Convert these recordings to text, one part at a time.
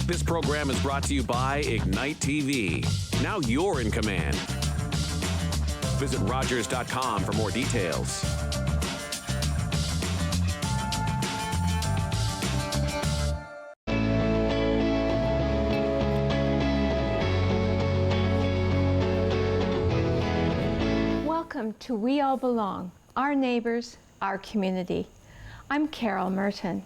This program is brought to you by Ignite TV. Now you're in command. Visit Rogers.com for more details. Welcome to We All Belong, Our Neighbors, Our Community. I'm Carol Merton.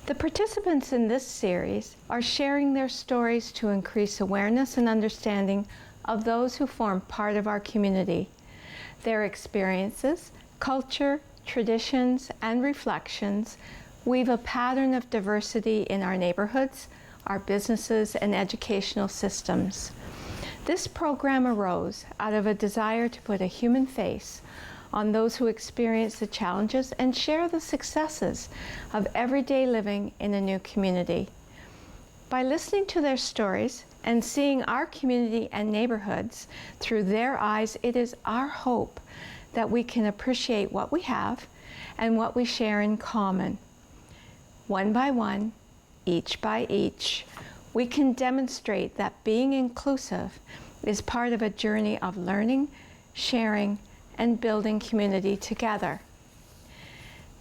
The participants in this series are sharing their stories to increase awareness and understanding of those who form part of our community. Their experiences, culture, traditions, and reflections weave a pattern of diversity in our neighborhoods, our businesses, and educational systems. This program arose out of a desire to put a human face on those who experience the challenges and share the successes of everyday living in a new community. By listening to their stories and seeing our community and neighborhoods through their eyes, it is our hope that we can appreciate what we have and what we share in common. One by one, each by each, we can demonstrate that being inclusive is part of a journey of learning, sharing, and building community together.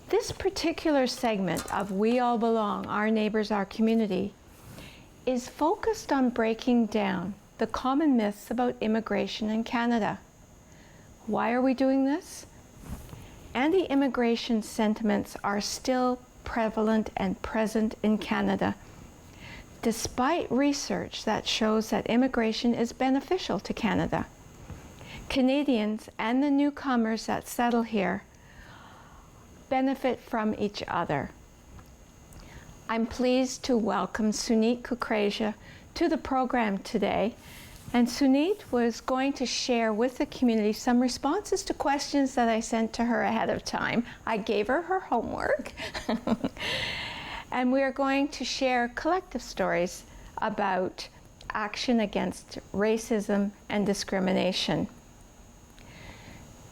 This particular segment of We All Belong, Our Neighbors, Our Community is focused on breaking down the common myths about immigration in Canada. Why are we doing this? Anti-immigration sentiments are still prevalent and present in Canada, despite research that shows that immigration is beneficial to Canada. Canadians and the newcomers that settle here benefit from each other. I'm pleased to welcome Suneet Kurkeja to the program today. And Suneet was going to share with the community some responses to questions that I sent to her ahead of time. I gave her her homework. And we are going to share collective stories about action against racism and discrimination.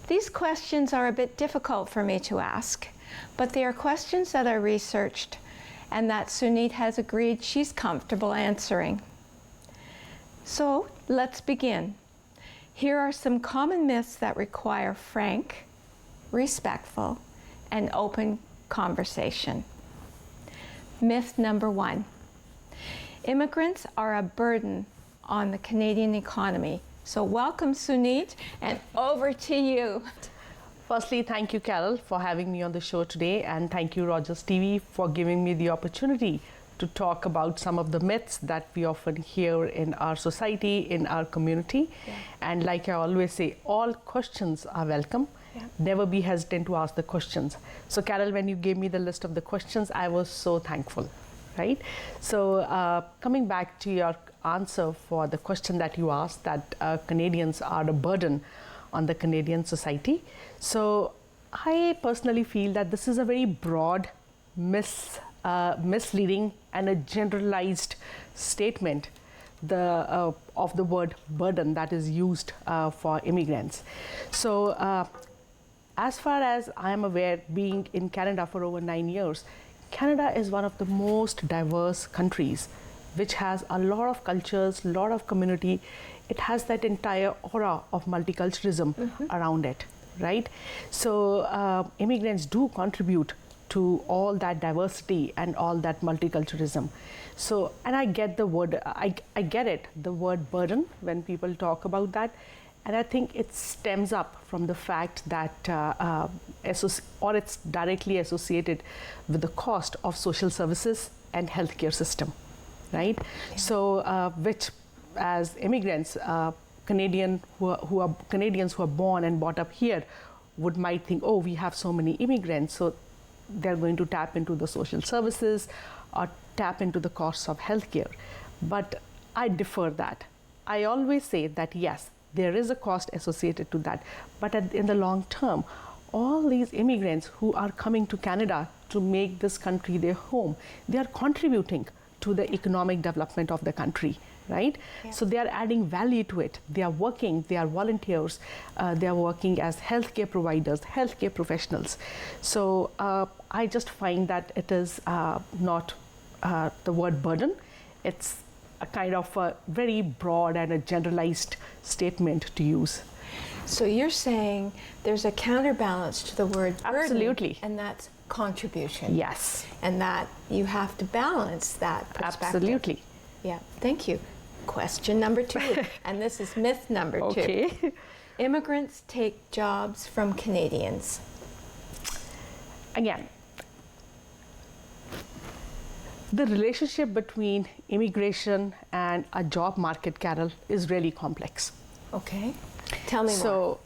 These questions are a bit difficult for me to ask, but they are questions that I researched and that Suneet has agreed she's comfortable answering. So let's begin. Here are some common myths that require frank, respectful, and open conversation. Myth number 1. Immigrants are a burden on the Canadian economy. So welcome, Suneet, and over to you. Firstly, thank you, Carol, for having me on the show today, and thank you, Rogers TV, for giving me the opportunity to talk about some of the myths that we often hear in our society, in our community. Yeah. And like I always say, all questions are welcome. Yeah. Never be hesitant to ask the questions. So, Carol, when you gave me the list of the questions, I was so thankful, right? So, coming back to your answer for the question that you asked, that Canadians are a burden on the Canadian society. So I personally feel that this is a very broad, misleading and a generalized statement of the word burden that is used for immigrants. So as far as I am aware, being in Canada for over 9 years, Canada is one of the most diverse countries, which has a lot of cultures, a lot of community. It has that entire aura of multiculturalism around it, right? So immigrants do contribute to all that diversity and all that multiculturalism. So, and I get the word, I get it, the word burden when people talk about that. And I think it stems up from the fact that, or it's directly associated with the cost of social services and healthcare system. Right, yeah. So which, as immigrants, Canadians who are born and brought up here, might think, oh, we have so many immigrants, so they're going to tap into the social services or tap into the costs of healthcare. But I defer that. I always say that yes, there is a cost associated to that, but in the long term, all these immigrants who are coming to Canada to make this country their home, they are contributing to the economic development of the country, right? Yeah. So they are adding value to it. They are working, they are volunteers, they are working as healthcare providers, healthcare professionals. So I just find that it is not the word burden. it's a kind of a very broad and a generalized statement to use. So you're saying there's a counterbalance to the word burden, Absolutely. and that's contribution. Yes. And that you have to balance that perspective. Absolutely. Yeah, thank you. Question number 2, and this is myth number 2. Okay. Immigrants take jobs from Canadians. Again, the relationship between immigration and a job market, Carol, is really complex. Okay, tell me more. So,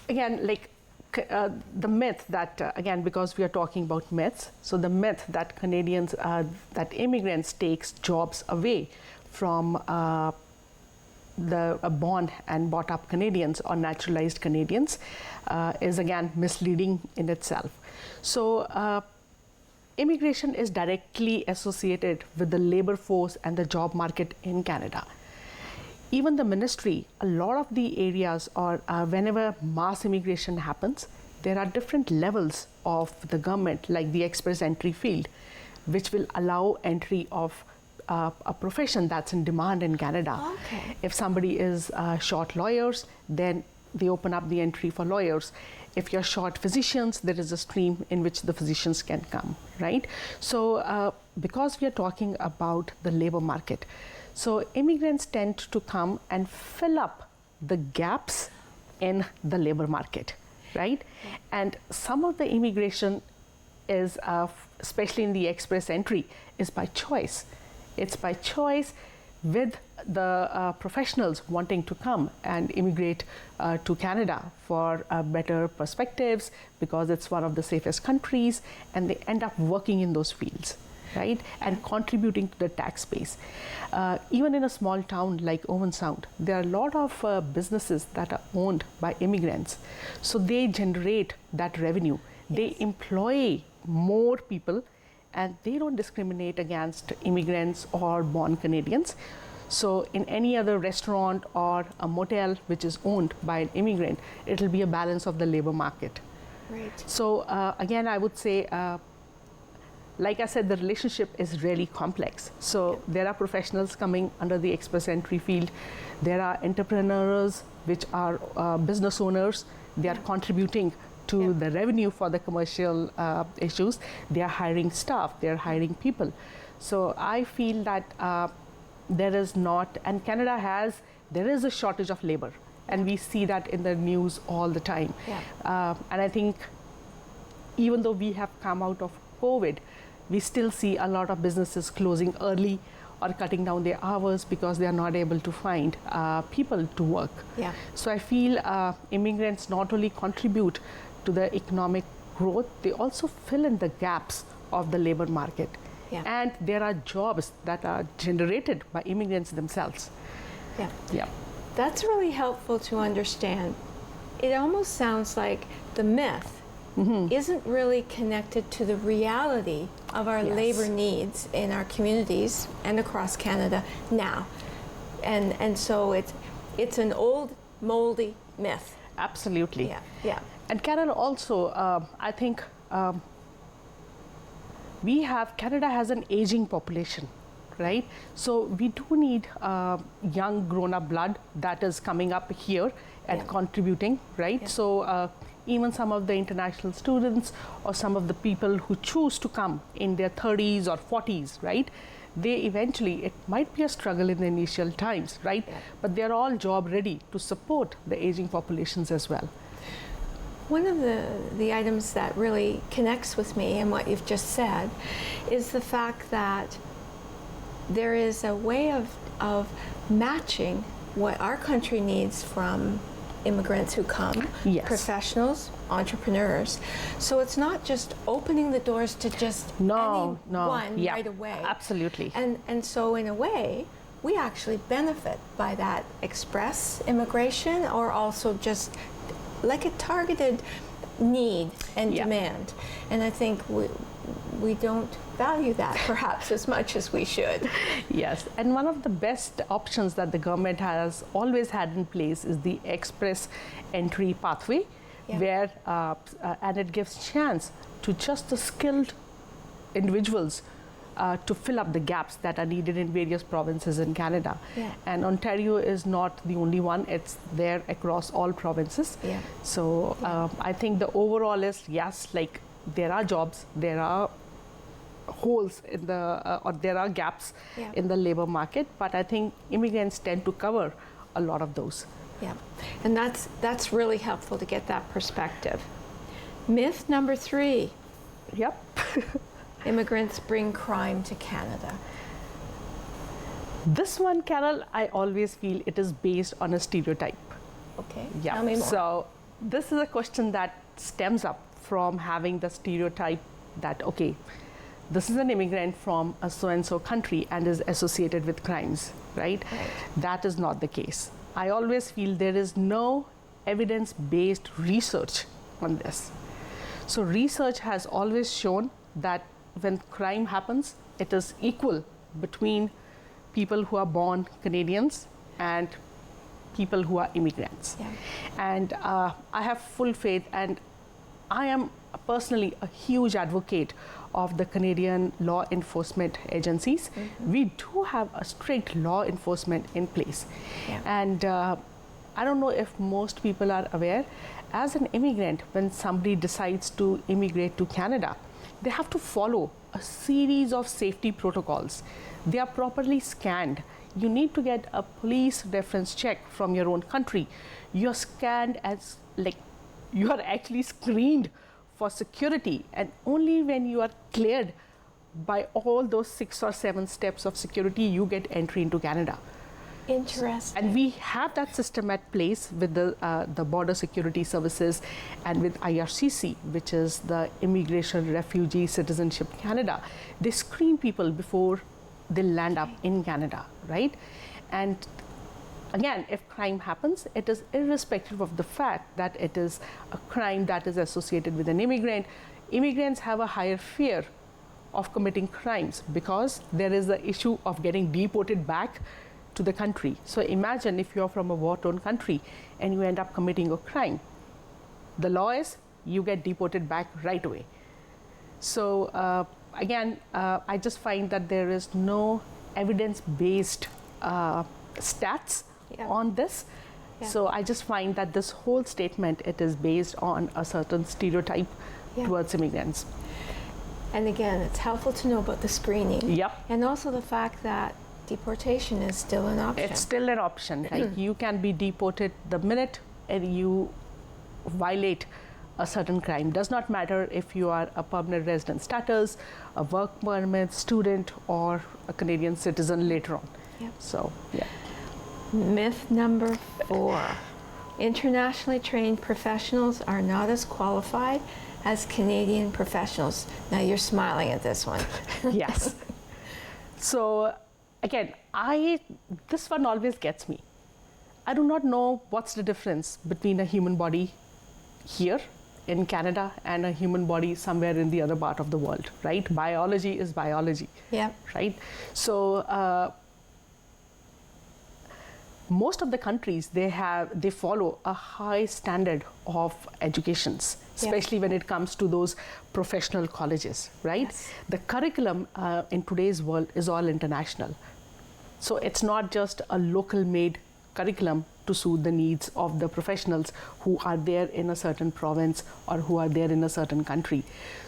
again, like the myth that, again, because we are talking about myths, so the myth that that immigrants takes jobs away from the born and brought up Canadians or naturalized Canadians is again misleading in itself. So immigration is directly associated with the labor force and the job market in Canada. Even the ministry, a lot of the areas, or whenever mass immigration happens, there are different levels of the government, like the express entry field, which will allow entry of a profession that's in demand in Canada. Okay. If somebody is short lawyers, then they open up the entry for lawyers. If you're short physicians, there is a stream in which the physicians can come, right? So because we are talking about the labor market, so immigrants tend to come and fill up the gaps in the labor market, right? And some of the immigration is, especially in the express entry, is by choice. It's by choice with the professionals wanting to come and immigrate to Canada for better perspectives, because it's one of the safest countries, and they end up working in those fields, right? And contributing to the tax base. Even in a small town like Owen Sound, there are a lot of businesses that are owned by immigrants. So they generate that revenue. They employ more people, and they don't discriminate against immigrants or born Canadians. So in any other restaurant or a motel which is owned by an immigrant, it'll be a balance of the labor market. Right. So again, I would say, like I said, the relationship is really complex. So there are professionals coming under the express entry field. There are entrepreneurs, which are business owners. They are contributing to the revenue for the commercial issues. They are hiring staff, they are hiring people. So I feel that there is not, and Canada there is a shortage of labor, and we see that in the news all the time. And I think even though we have come out of COVID, we still see a lot of businesses closing early or cutting down their hours because they are not able to find people to work. So I feel immigrants not only contribute to the economic growth, they also fill in the gaps of the labor market. And there are jobs that are generated by immigrants themselves. That's really helpful to understand. It almost sounds like the myth isn't really connected to the reality of our labor needs in our communities and across Canada now. And so it's an old, moldy myth. Absolutely. And Carol, also, I think Canada has an aging population, right? So we do need young grown-up blood that is coming up here and contributing, right? So even some of the international students or some of the people who choose to come in their 30s or 40s, right? They eventually, it might be a struggle in the initial times, right? But they're all job ready to support the aging populations as well. One of the items that really connects with me and what you've just said is the fact that there is a way of matching what our country needs from immigrants who come, professionals, entrepreneurs. So it's not just opening the doors to just anyone right away. Absolutely. And so in a way, we actually benefit by that express immigration, or also just like a targeted need and demand. And I think we don't value that perhaps as much as we should. Yes, and one of the best options that the government has always had in place is the express entry pathway, where and it gives chance to just the skilled individuals to fill up the gaps that are needed in various provinces in Canada. Yeah. And Ontario is not the only one, it's there across all provinces. Yeah. So I think the overall is, yes, like there are jobs, there are holes in the, or there are gaps Yeah. in the labor market, but I think immigrants tend to cover a lot of those. Yeah, and that's really helpful to get that perspective. Myth number 3, Yep. immigrants bring crime to Canada. This one, Carol, I always feel it is based on a stereotype. Okay, Yeah. tell me more. So this is a question that stems up from having the stereotype that, okay, this is an immigrant from a so-and-so country and is associated with crimes, right? Right. That is not the case. I always feel there is no evidence-based research on this. So research has always shown that when crime happens, it is equal between people who are born Canadians and people who are immigrants. Yeah. And I have full faith, and I am personally a huge advocate of the Canadian law enforcement agencies. Mm-hmm. We do have a strict law enforcement in place. Yeah. And I don't know if most people are aware, as an immigrant, when somebody decides to immigrate to Canada, they have to follow a series of safety protocols. They are properly scanned. You need to get a police reference check from your own country. You're scanned as, like, you are actually screened for security, and only when you are cleared by all those 6 or 7 steps of security, you get entry into Canada. Interesting. And we have that system at place with the Border Security Services and with IRCC, which is the Immigration, Refugee, Citizenship Canada. They screen people before they land up in Canada, right? And again, if crime happens, it is irrespective of the fact that it is a crime that is associated with an immigrant. Immigrants have a higher fear of committing crimes because there is the issue of getting deported back to the country. So imagine if you're from a war-torn country and you end up committing a crime. The law is you get deported back right away. So again, I just find that there is no evidence-based stats Yeah. on this. Yeah. So I just find that this whole statement, it is based on a certain stereotype Yeah. towards immigrants. And again, it's helpful to know about the screening. Yep. And also the fact that deportation is still an option. It's still an option. Like you can be deported the minute you violate a certain crime. Does not matter if you are a permanent resident status, a work permit, student, or a Canadian citizen later on. Yep. So, yeah. Myth number 4. Internationally trained professionals are not as qualified as Canadian professionals. Now you're smiling at this one. Yes. So, again, this one always gets me. I do not know what's the difference between a human body here in Canada and a human body somewhere in the other part of the world, right? Biology is biology, Yeah. right? So most of the countries, they follow a high standard of educations, especially when it comes to those professional colleges, right? Yes. The curriculum in today's world is all international. So it's not just a local made curriculum to suit the needs of the professionals who are there in a certain province or who are there in a certain country.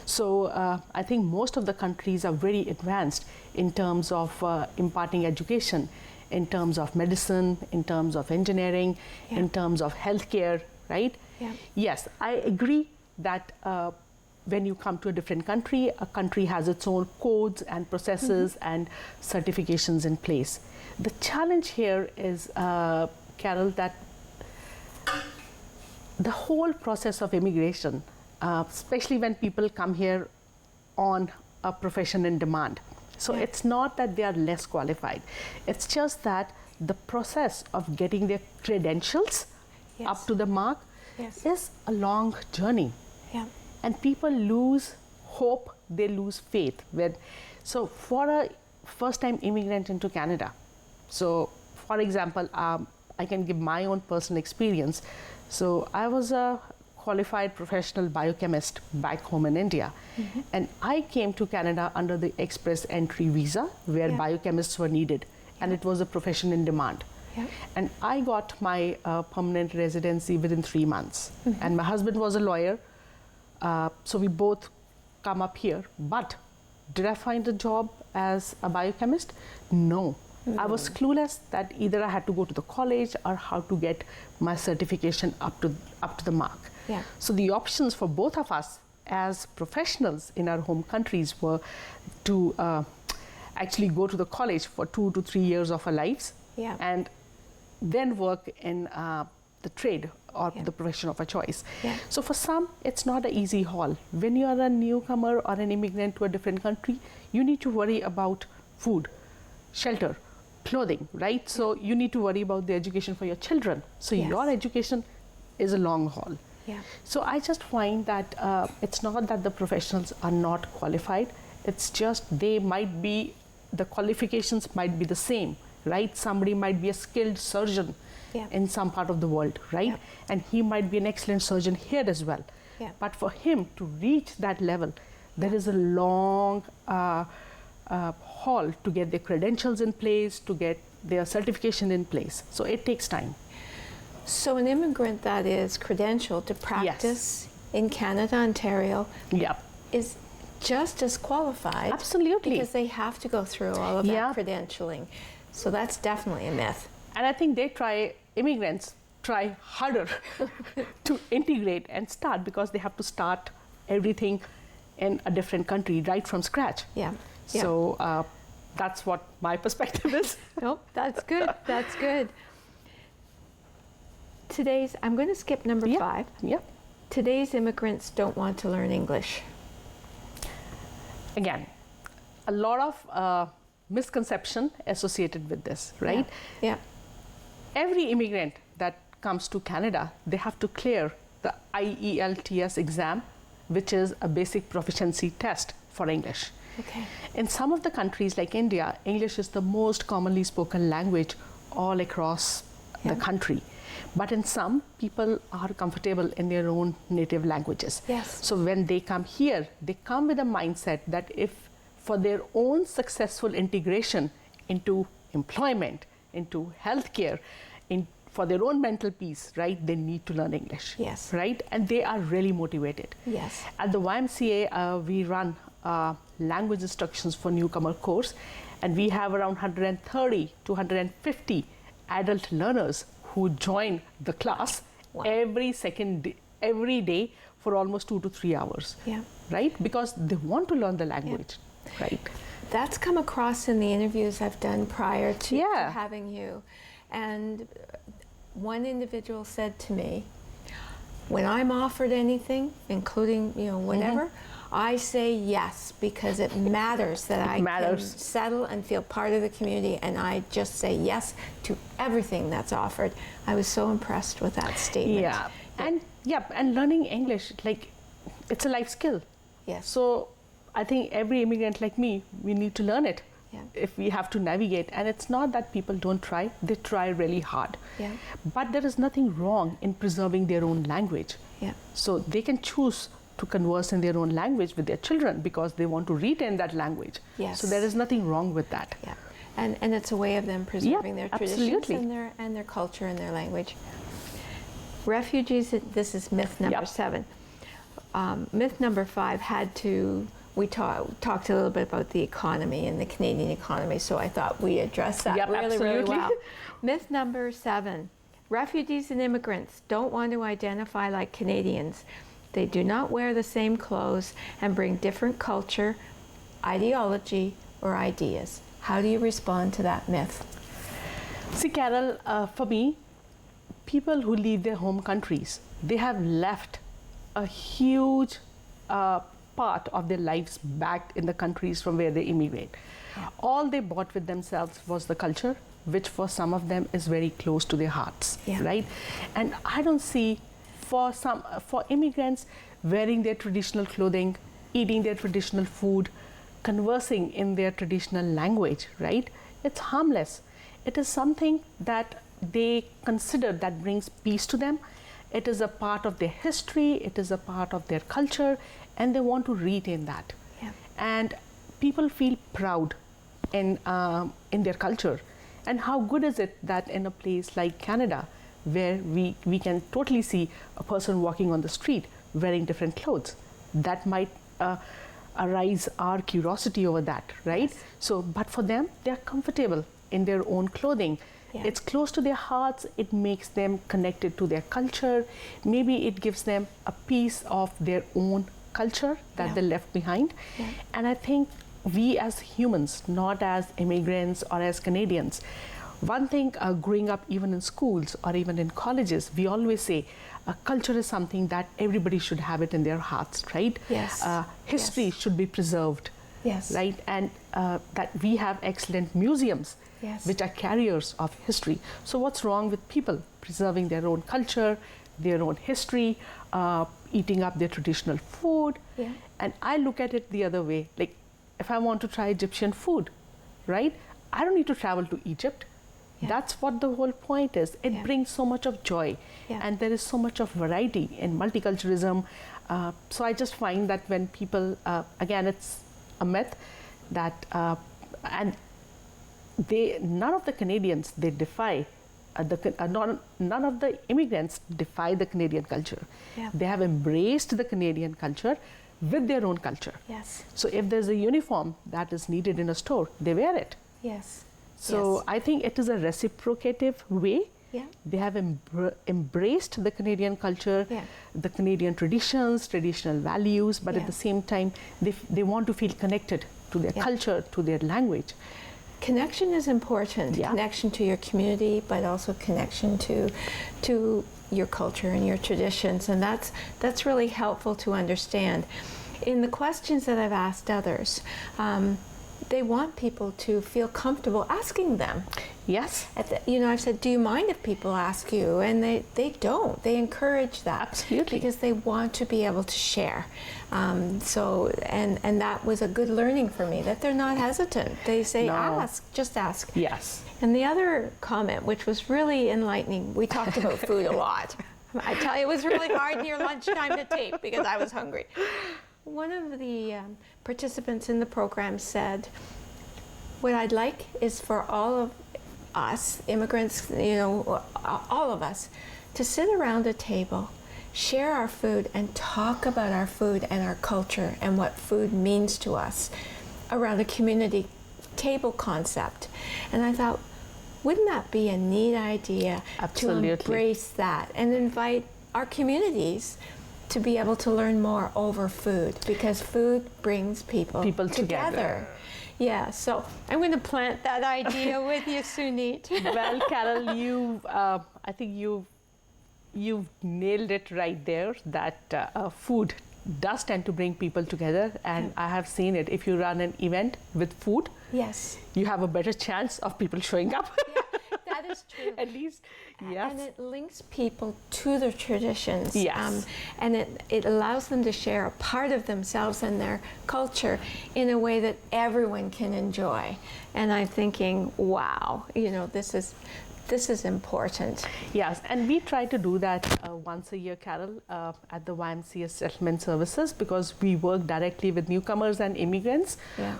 So I think most of the countries are very advanced in terms of imparting education, in terms of medicine, in terms of engineering, Yeah. in terms of healthcare, right? Yeah. Yes, I agree that when you come to a different country, a country has its own codes and processes and certifications in place. The challenge here is, Carol, that the whole process of immigration, especially when people come here on a profession in demand. So Yeah. it's not that they are less qualified. It's just that the process of getting their credentials Yes. up to the mark Yes. is a long journey. Yeah. And people lose hope, they lose faith. So for a first-time immigrant into Canada, so for example, I can give my own personal experience. So I was qualified professional biochemist back home in India. And I came to Canada under the express entry visa where biochemists were needed, and it was a profession in demand. And I got my permanent residency within 3 months. And my husband was a lawyer, so we both come up here. But did I find a job as a biochemist? No. I was clueless that either I had to go to the college or how to get my certification up to the mark. So the options for both of us as professionals in our home countries were to actually go to the college for 2 to 3 years of our lives and then work in the trade or the profession of our choice. So for some, it's not an easy haul. When you are a newcomer or an immigrant to a different country, you need to worry about food, shelter, clothing, right? So you need to worry about the education for your children. So your education is a long haul. So I just find that it's not that the professionals are not qualified. It's just they might be, the qualifications might be the same, right? Somebody might be a skilled surgeon in some part of the world, right? And he might be an excellent surgeon here as well. But for him to reach that level, there is a long haul to get their credentials in place, to get their certification in place. So it takes time. So an immigrant that is credentialed to practice in Canada, Ontario, is just as qualified. Absolutely. Because they have to go through all of that credentialing. So that's definitely a myth. And I think immigrants try harder to integrate and start because they have to start everything in a different country right from scratch. So that's what my perspective is. Nope, that's good. That's good. I'm going to skip number 5. Today's immigrants don't want to learn English. Again, a lot of misconception associated with this, right? Every immigrant that comes to Canada, they have to clear the IELTS exam, which is a basic proficiency test for English. In some of the countries like India, English is the most commonly spoken language all across the country. But in some, people are comfortable in their own native languages. So when they come here, they come with a mindset that if for their own successful integration into employment, into healthcare, for their own mental peace, right, they need to learn English. Right? And they are really motivated. At the YMCA, we run language instructions for newcomer course, and we have around 130 to 150 adult learners who join the class every day for almost 2 to 3 hours. Right? Because they want to learn the language. Right? That's come across in the interviews I've done prior to having you. And one individual said to me, when I'm offered anything, including, whatever, I say yes because it matters that I can settle and feel part of the community, and I just say yes to everything that's offered. I was so impressed with that statement. And learning English, it's a life skill. So I think every immigrant like me, we need to learn it if we have to navigate. And it's not that people don't try, they try really hard. But there is nothing wrong in preserving their own language. So they can choose to converse in their own language with their children because they want to retain that language. So there is nothing wrong with that. And it's a way of them preserving their traditions and their culture and their language. Refugees, this is myth number 7. Myth number 5 we talked a little bit about the economy and the Canadian economy, so I thought we addressed that really well. Myth number 7. Refugees and immigrants don't want to identify like Canadians. They do not wear the same clothes and bring different culture, ideology, or ideas. How do you respond to that myth? See, Carol, for me, people who leave their home countries, they have left a huge part of their lives back in the countries from where they immigrate. All they brought with themselves was the culture, which for some of them is very close to their hearts, right? And I don't see for immigrants wearing their traditional clothing, eating their traditional food, conversing in their traditional language, right? It's harmless. It is something that they consider that brings peace to them. It is a part of their history, it is a part of their culture, and they want to retain that. Yeah. And people feel proud in their culture. And how good is it that in a place like Canada, where we can totally see a person walking on the street wearing different clothes, that might arise our curiosity over that, right? Yes. So, but for them, they are comfortable in their own clothing. Yeah. It's close to their hearts, it makes them connected to their culture. Maybe it gives them a piece of their own culture that Yeah. they left behind. Yeah. And I think we as humans, not as immigrants or as Canadians, one thing growing up even in schools or even in colleges, we always say culture is something that everybody should have it in their hearts, right? Yes. History Yes. should be preserved, Yes. right? And that we have excellent museums, Yes. which are carriers of history. So what's wrong with people preserving their own culture, their own history, eating up their traditional food? Yeah. And I look at it the other way. Like, if I want to try Egyptian food, right? I don't need to travel to Egypt. Yeah. That's what the whole point is. It Yeah. brings so much of joy, Yeah. and there is so much of variety in multiculturalism. So I just find that when people, again, it's a myth that, and none of the Canadians, they defy, none of the immigrants defy the Canadian culture. Yeah. They have embraced the Canadian culture with their own culture. Yes. So if there's a uniform that is needed in a store, they wear it. Yes. So Yes. I think it is a reciprocative way. Yeah. They have embraced the Canadian culture, Yeah. the Canadian traditions, traditional values, but Yeah. at the same time, they want to feel connected to their Yeah. culture, to their language. Connection is important. Yeah. Connection to your community, but also connection to your culture and your traditions, and that's really helpful to understand. In the questions that I've asked others, they want people to feel comfortable asking them. Yes, I've said, do you mind if people ask you? And they don't. They encourage that. Absolutely. Because they want to be able to share. And that was a good learning for me, that they're not hesitant. They say, No. ask, just ask. yes. And the other comment, which was really enlightening, we talked about food a lot. I tell you, it was really hard near lunchtime to tape because I was hungry. One of the participants in the program said, what I'd like is for all of us, immigrants, all of us, to sit around a table, share our food, and talk about our food and our culture and what food means to us around a community table concept. And I thought, wouldn't that be a neat idea Absolutely. to embrace that and invite our communities to be able to learn more over food, because food brings people together. Yeah, so I'm going to plant that idea with you, Suneet. Well, Carol, I think you've nailed it right there, that food does tend to bring people together, and I have seen it. If you run an event with food, Yes. you have a better chance of people showing up. That is true. At least, yes. And it links people to their traditions. Yes. And it allows them to share a part of themselves and their culture in a way that everyone can enjoy. And I'm thinking, wow, this is important. Yes, and we try to do that once a year, Carol, at the YMCA Settlement Services, because we work directly with newcomers and immigrants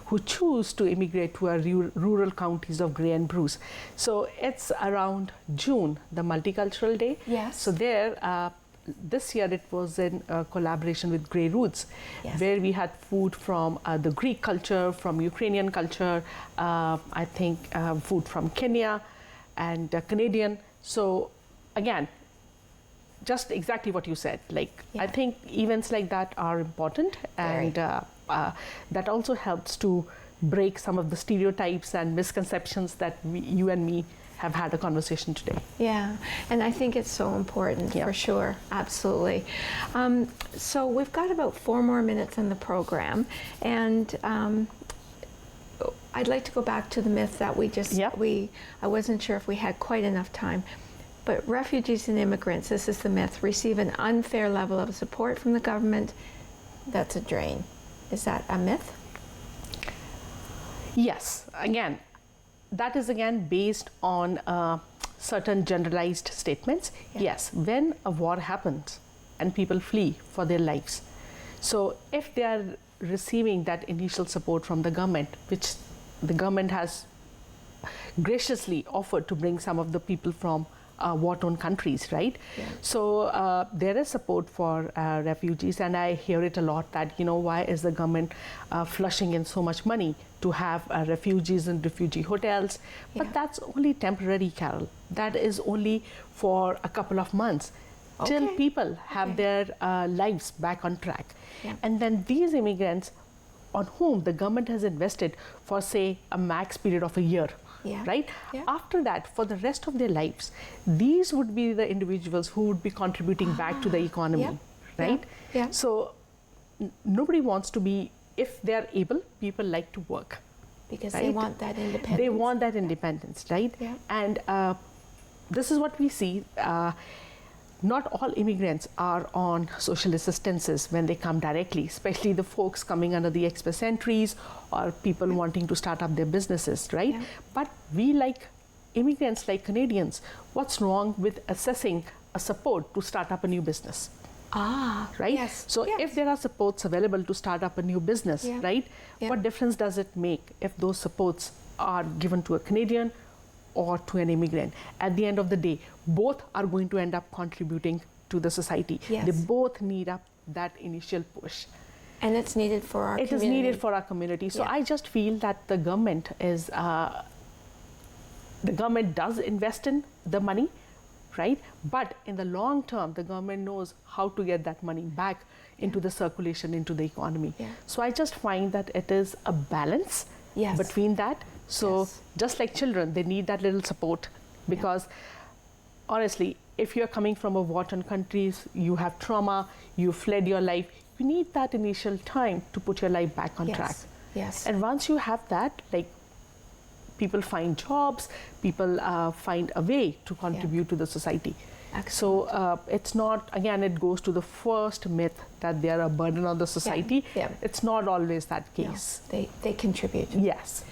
who choose to immigrate to our rural counties of Grey and Bruce. So it's around June, the Multicultural Day. Yes. So there, this year it was in collaboration with Grey Roots, Yes. where we had food from the Greek culture, from Ukrainian culture, I think food from Kenya, and Canadian. So again, just exactly what you said. I think events like that are important, and that also helps to break some of the stereotypes and misconceptions that you and me have had a conversation today. Yeah, and I think it's so important, for sure, absolutely. So we've got about 4 more minutes in the program, and I'd like to go back to the myth that I wasn't sure if we had quite enough time, but refugees and immigrants, this is the myth, receive an unfair level of support from the government. That's a drain. Is that a myth? Yes, again, that is based on certain generalized statements. Yes, when a war happens and people flee for their lives, so if they are receiving that initial support from the government, which the government has graciously offered to bring some of the people from war-torn countries, right? So there is support for refugees, and I hear it a lot that, why is the government flushing in so much money to have refugees in refugee hotels? But that's only temporary, Carol. That is only for a couple of months till people have their lives back on track. And then these immigrants on whom the government has invested for, say, a max period of a year, right? After that, for the rest of their lives, these would be the individuals who would be contributing back to the economy, right? So nobody wants to be, if they're able, people like to work. Because they want that independence. They want that independence, right? And this is what we see. Not all immigrants are on social assistances when they come directly, especially the folks coming under the express entries or people wanting to start up their businesses, right? But we, like immigrants, like Canadians, what's wrong with assessing a support to start up a new business? Right? So if there are supports available to start up a new business, right? What difference does it make if those supports are given to a Canadian or to an immigrant? At the end of the day, both are going to end up contributing to the society. They both need that initial push. And it's needed for our community. It is needed for our community. So I just feel that the government is, the government does invest in the money, right? But in the long term, the government knows how to get that money back into the circulation, into the economy. So I just find that it is a balance between that. So just like children, they need that little support because honestly, if you're coming from a war-torn countries, you have trauma, you fled your life, you need that initial time to put your life back on track. And once you have that, like, people find jobs, people find a way to contribute to the society. So it's not, again, it goes to the first myth that they are a burden on the society. It's not always that case. No, they contribute. Yes.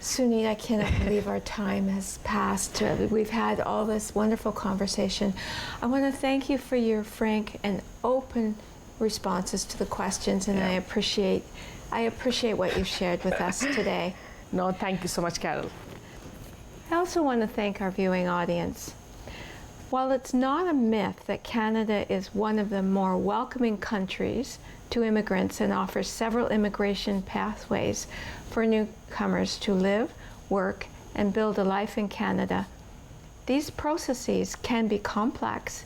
Suneet, I cannot believe our time has passed. We've had all this wonderful conversation. I want to thank you for your frank and open responses to the questions, and I appreciate what you've shared with us today. No, thank you so much, Carol. I also want to thank our viewing audience. While it's not a myth that Canada is one of the more welcoming countries to immigrants and offers several immigration pathways for newcomers to live, work, and build a life in Canada, these processes can be complex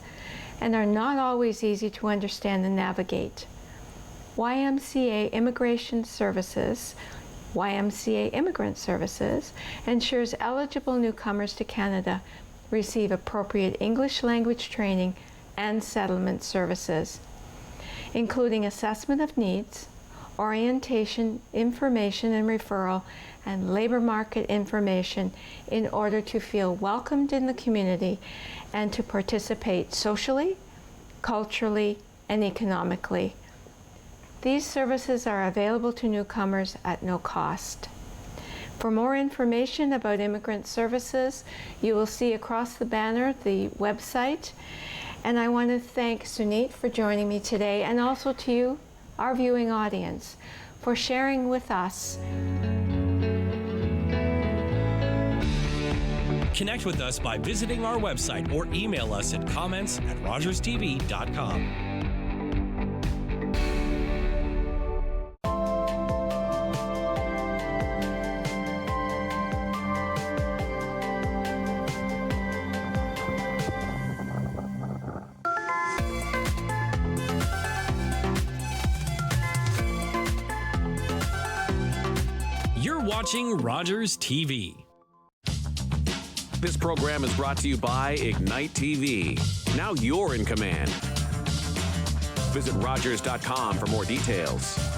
and are not always easy to understand and navigate. YMCA Immigration Services, YMCA Immigrant Services, ensures eligible newcomers to Canada receive appropriate English language training and settlement services, including assessment of needs, orientation, information and referral, and labor market information in order to feel welcomed in the community and to participate socially, culturally, and economically. These services are available to newcomers at no cost. For more information about immigrant services, you will see across the banner the website. And I want to thank Suneet for joining me today, and also to you, our viewing audience, for sharing with us. Connect with us by visiting our website or email us at comments@rogerstv.com. You're watching Rogers TV. This program is brought to you by Ignite TV. Now you're in command. Visit Rogers.com for more details.